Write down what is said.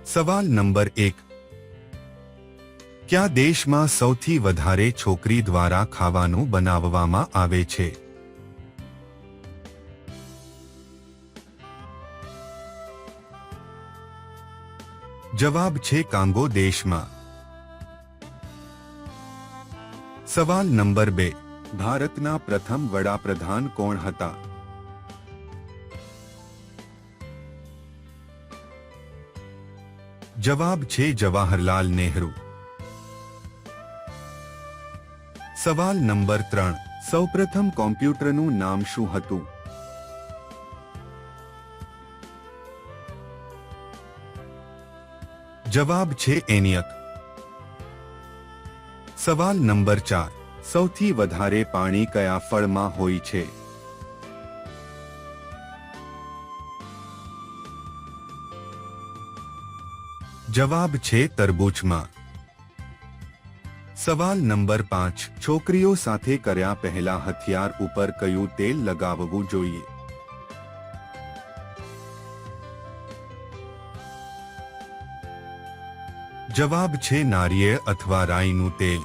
સવાલ નંબર 1. કયા દેશમાં સૌથી વધારે છોકરી દ્વારા ખાવાનું બનાવવામાં આવે છે? જવાબ છે કોંગો દેશમાં. સવાલ નંબર 2. ભારતના પ્રથમ વડાપ્રધાન કોણ હતા? જવાબ છે જવાહરલાલ નહેરુ. સવાલ નંબર 3. સૌપ્રથમ કોમ્પ્યુટરનું નામ શું હતું? જવાબ છે ENIAC. સવાલ નંબર 4. સૌથી વધારે પાણી કયા ફળમાં હોય છે? જવાબ છે તરબૂચમાં. સવાલ નંબર 5. છોકરીઓ સાથે કર્યા પહેલા હથિયાર ઉપર કયું તેલ લગાવવું જોઈએ? જવાબ છે નારિયેળ અથવા રાઈનું તેલ.